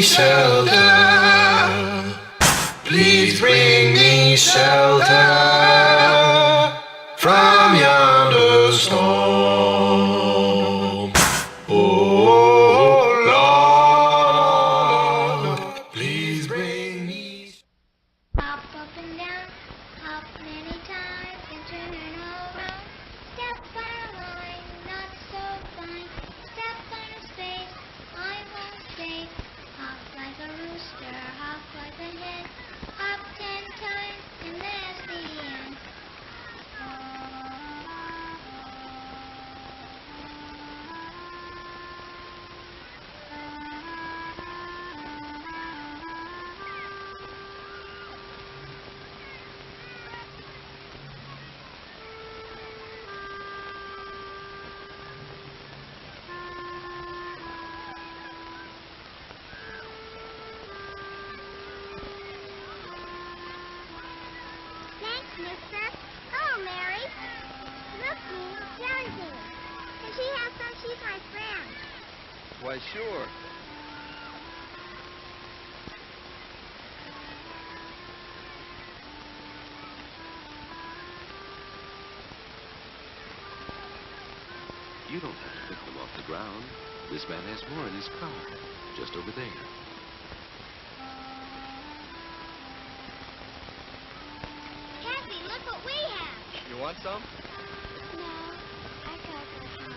shelter. Please bring me shelter from yonder storm. Oh Lord, please bring me. Hop up and down, hop many times and turn around. Step on a line, not so fine. Step on a space, I won't stay. Hop like a rooster, hop like a hen. Hop 10 times and that's the end. Thanks, mister. Hello, Mary. Look, Jeannie, John's here. Can she have some? She's my friend. Why, sure. You don't have to pick them off the ground. This man has more in his car, just over there. Kathy, look what we have. You want some? No, I gotta go home.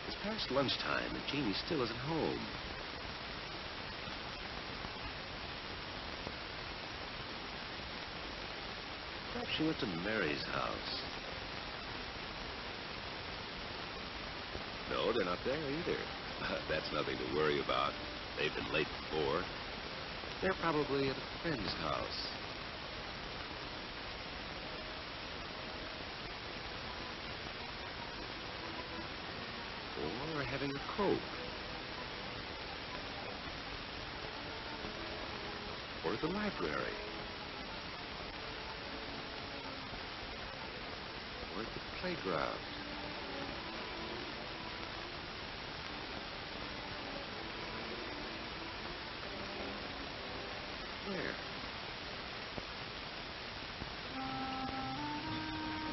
It's past lunchtime, and Jeannie still isn't home. Perhaps she went to Mary's house. No, they're not there either. That's nothing to worry about. They've been late before. They're probably at a friend's house. Or having a coke. Or at the library. Or at the playground. Where?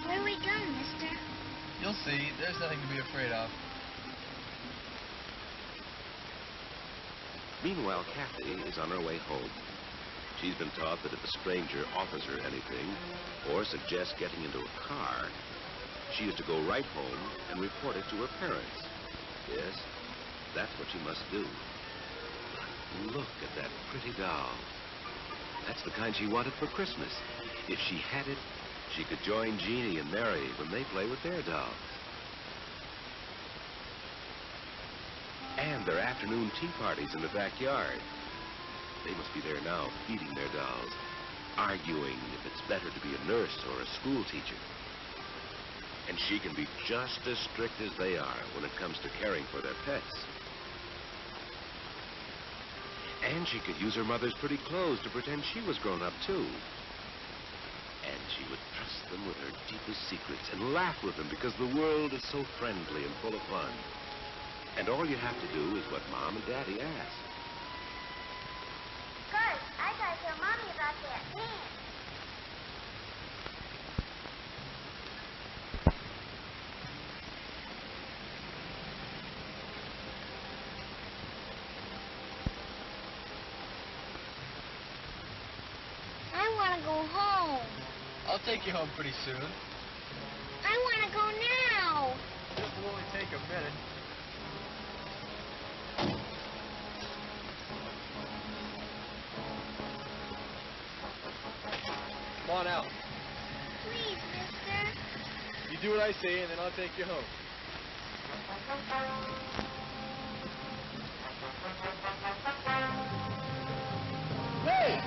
Where are we going, mister? You'll see. There's nothing to be afraid of. Meanwhile, Kathy is on her way home. She's been taught that if a stranger offers her anything or suggests getting into a car, she is to go right home and report it to her parents. Yes, that's what she must do. Look at that pretty doll. That's the kind she wanted for Christmas. If she had it, she could join Jeannie and Mary when they play with their dolls. And their afternoon tea parties in the backyard. They must be there now, feeding their dolls, arguing if it's better to be a nurse or a school teacher. And she can be just as strict as they are when it comes to caring for their pets. And she could use her mother's pretty clothes to pretend she was grown up, too. And she would trust them with her deepest secrets and laugh with them because the world is so friendly and full of fun. And all you have to do is what Mom and Daddy ask. Guys, I gotta tell Mommy about that dance. I wanna go home. I'll take you home pretty soon. I wanna go now. This will only take a minute. on out. Please, mister. You do what I say, and then I'll take you home. Hey!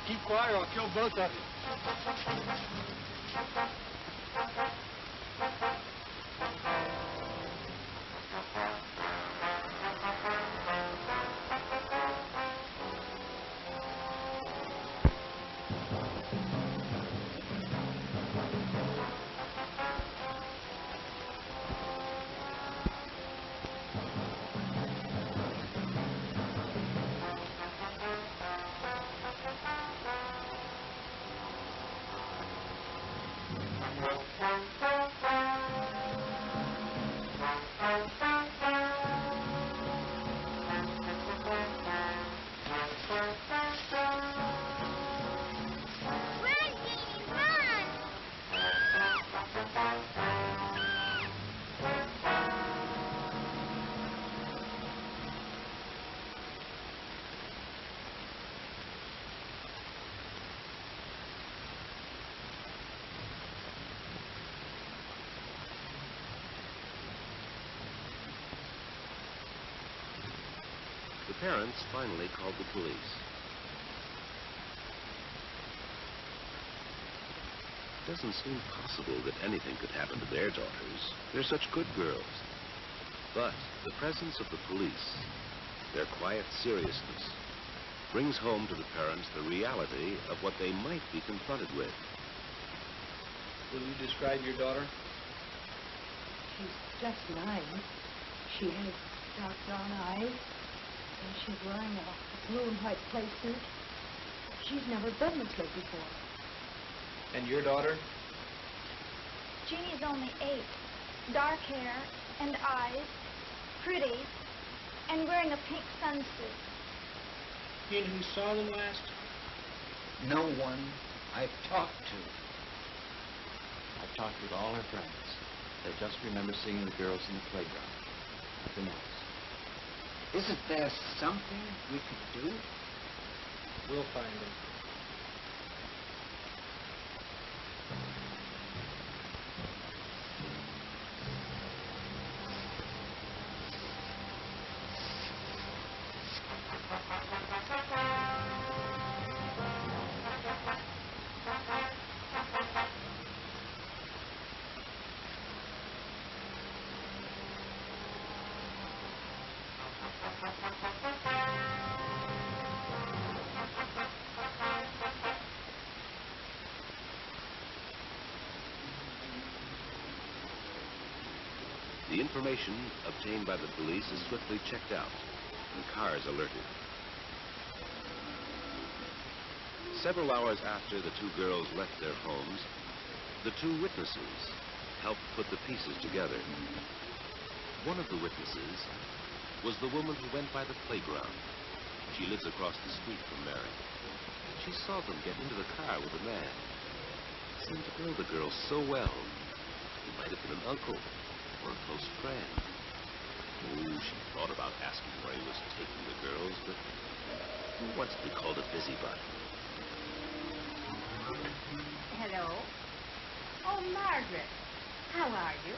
Keep quiet or I'll kill both of you. Run, Jeannie, run! The parents finally called the police. It doesn't seem possible that anything could happen to their daughters. They're such good girls. But the presence of the police, their quiet seriousness, brings home to the parents the reality of what they might be confronted with. Will you describe your daughter? She's just 9. She has dark brown eyes, and she's wearing a blue and white play suit. She's never been this way before. And your daughter? Jeannie's only 8. Dark hair and eyes, pretty, and wearing a pink sunsuit. You know who saw them last? No one I've talked to. I've talked with all her friends. They just remember seeing the girls in the playground. Nothing else. Isn't there something we could do? We'll find him. The information obtained by the police is swiftly checked out, and cars alerted. Several hours after the two girls left their homes, the two witnesses helped put the pieces together. One of the witnesses was the woman who went by the playground. She lives across the street from Mary. She saw them get into the car with a man. Seemed to know the girls so well. He might have been an uncle or a close friend. Oh, she thought about asking where he was taking the girls, but who wants to be called a busybody? Hello? Oh, Margaret. How are you?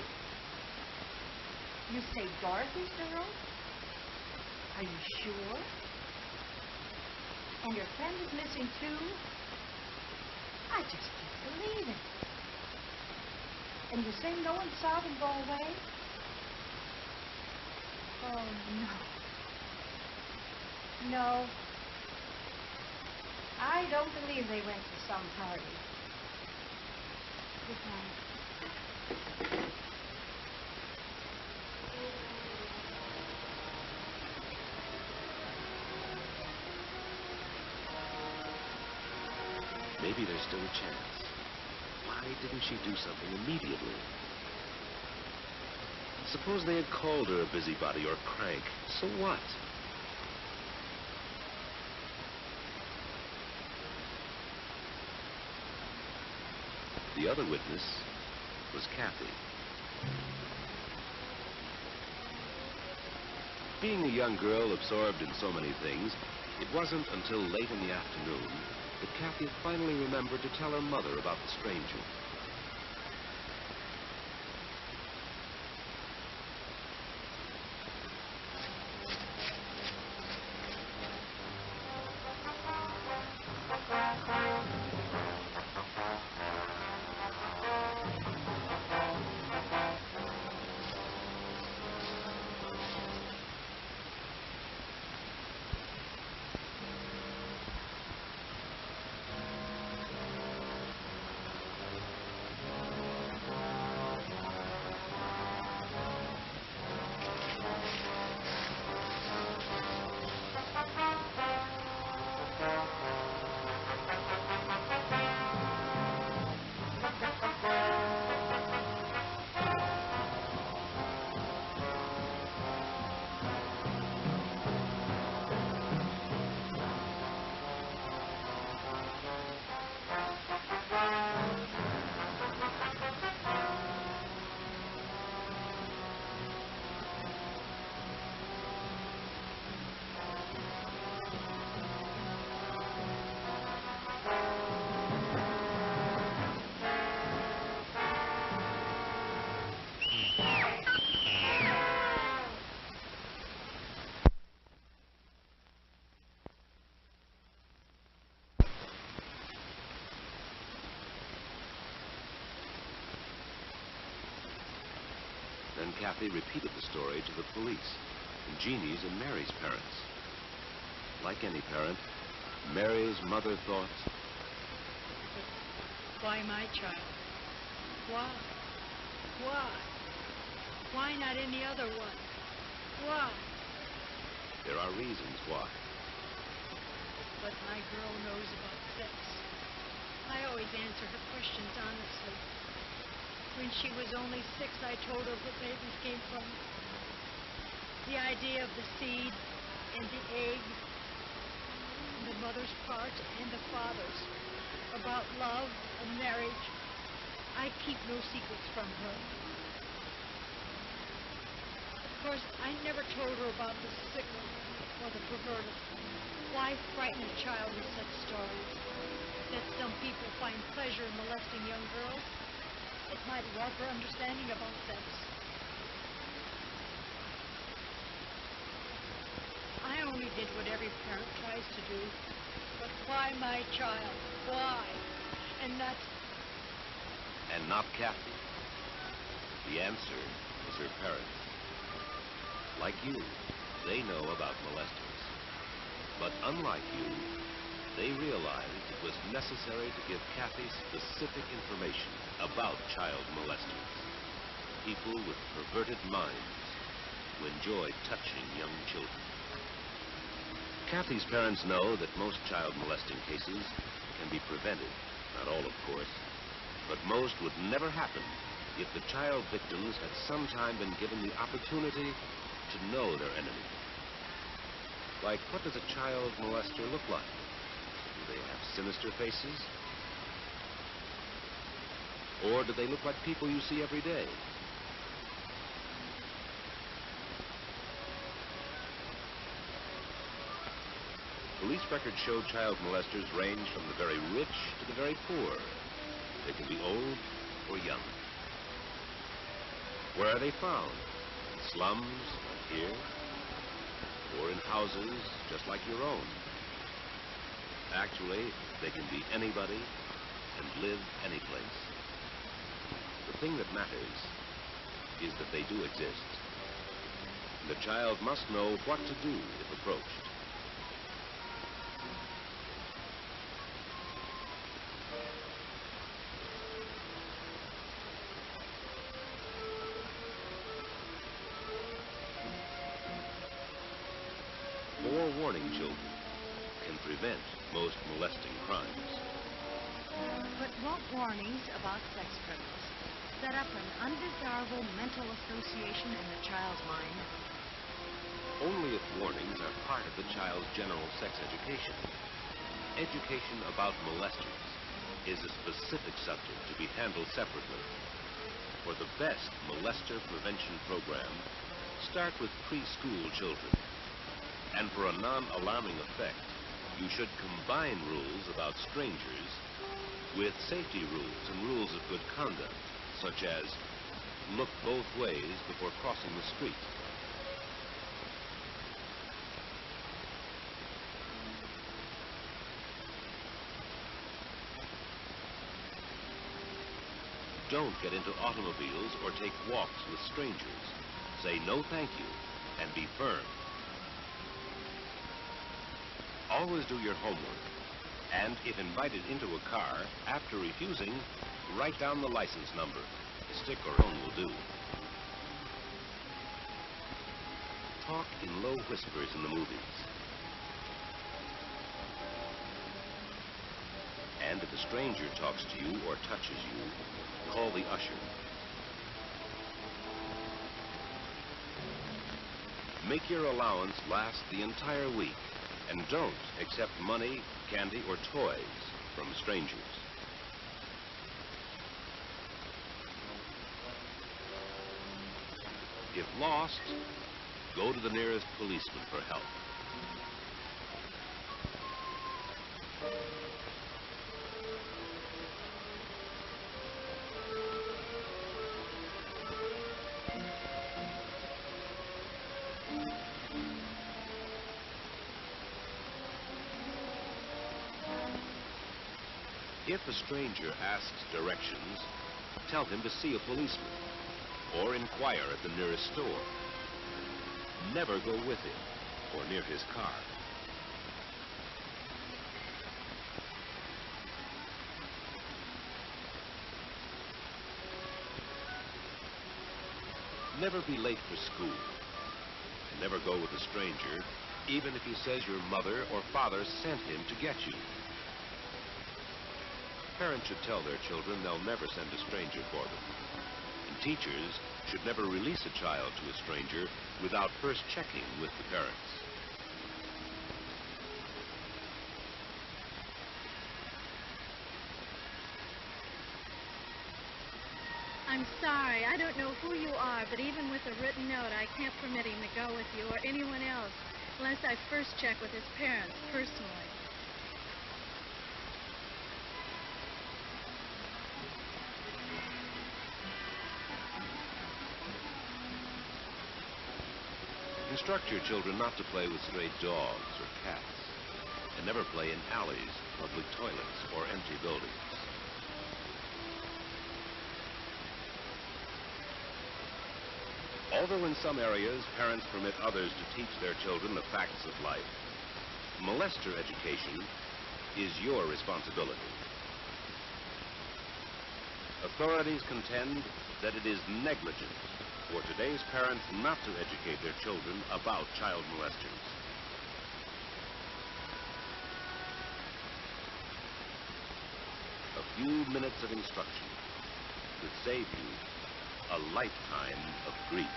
You say Dorothy's girl? Are you sure? And your friend is missing too? I just can't believe it. And you say no one saw them go away? Oh, no. No. I don't believe they went to some party. Good night. Maybe there's still a chance. Why didn't she do something immediately? Suppose they had called her a busybody or a crank. So what? The other witness was Kathy. Being a young girl absorbed in so many things, it wasn't until late in the afternoon that Kathy finally remembered to tell her mother about the stranger. Then Kathy repeated the story to the police, and Jeannie's and Mary's parents. Like any parent, Mary's mother thought, Why my child? Why? Why? Why not any other one? Why? there are reasons why. But my girl knows about sex. I always answer her questions honestly. When she was only 6, I told her what babies came from. The idea of the seed and the egg, the mother's part and the father's, about love and marriage. I keep no secrets from her. Of course, I never told her about the sick or the perverted. Why frighten a child with such stories? That some people find pleasure in molesting young girls? It might rob her understanding about sex. I only did what every parent tries to do. But why my child? Why? And not Kathy. The answer is her parents. Like you, they know about molesters. But unlike you, they realized it was necessary to give Kathy specific information about child molesters, people with perverted minds who enjoy touching young children. Kathy's parents know that most child molesting cases can be prevented. Not all, of course, but most would never happen if the child victims had sometime been given the opportunity to know their enemy. Like, what does a child molester look like? Do they have sinister faces? Or do they look like people you see every day? Police records show child molesters range from the very rich to the very poor. They can be old or young. Where are they found? In slums, like here? Or in houses just like your own? Actually, they can be anybody and live any place. The thing that matters is that they do exist. The child must know what to do if approached. Forewarning children can prevent most molesting crimes. But won't warnings about sex criminals set up an undesirable mental association in the child's mind? Only if warnings are part of the child's general sex education. Education about molesters is a specific subject to be handled separately. For the best molester prevention program, start with preschool children. And for a non-alarming effect, You should combine rules about strangers with safety rules and rules of good conduct, such as look both ways before crossing the street. Don't get into automobiles or take walks with strangers. Say no thank you and be firm. Always do your homework. And if invited into a car, after refusing, write down the license number. Stick or own will do. Talk in low whispers in the movies. And if a stranger talks to you or touches you, call the usher. Make your allowance last the entire week, and don't accept money, candy, or toys from strangers. If lost, go to the nearest policeman for help. If a stranger asks directions, tell him to see a policeman or inquire at the nearest store. Never go with him or near his car. Never be late for school. Never go with a stranger, even if he says your mother or father sent him to get you. Parents should tell their children they'll never send a stranger for them. And teachers should never release a child to a stranger without first checking with the parents. I'm sorry. I don't know who you are, but even with a written note, I can't permit him to go with you or anyone else unless I first check with his parents personally. Instruct your children not to play with stray dogs or cats, and never play in alleys, public toilets, or empty buildings. Although in some areas parents permit others to teach their children the facts of life, molester education is your responsibility. Authorities contend that it is negligent for today's parents not to educate their children about child molesters. A few minutes of instruction could save you a lifetime of grief.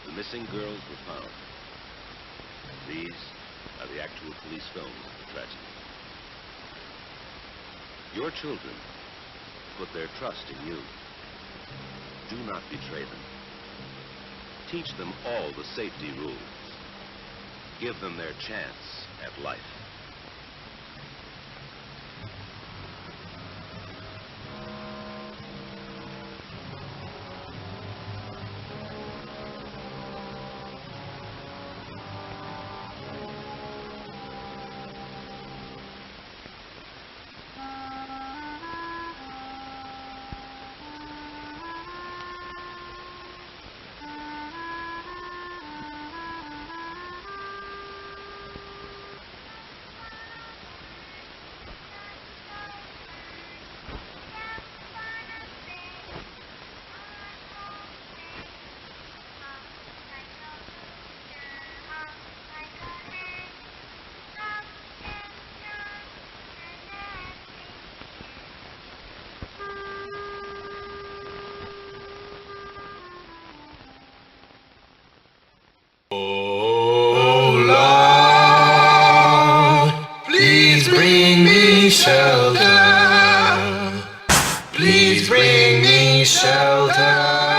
The missing girls were found. These are the actual police films of the tragedy. Your children put their trust in you. Do not betray them. Teach them all the safety rules. Give them their chance at life. shelter. Please bring me shelter.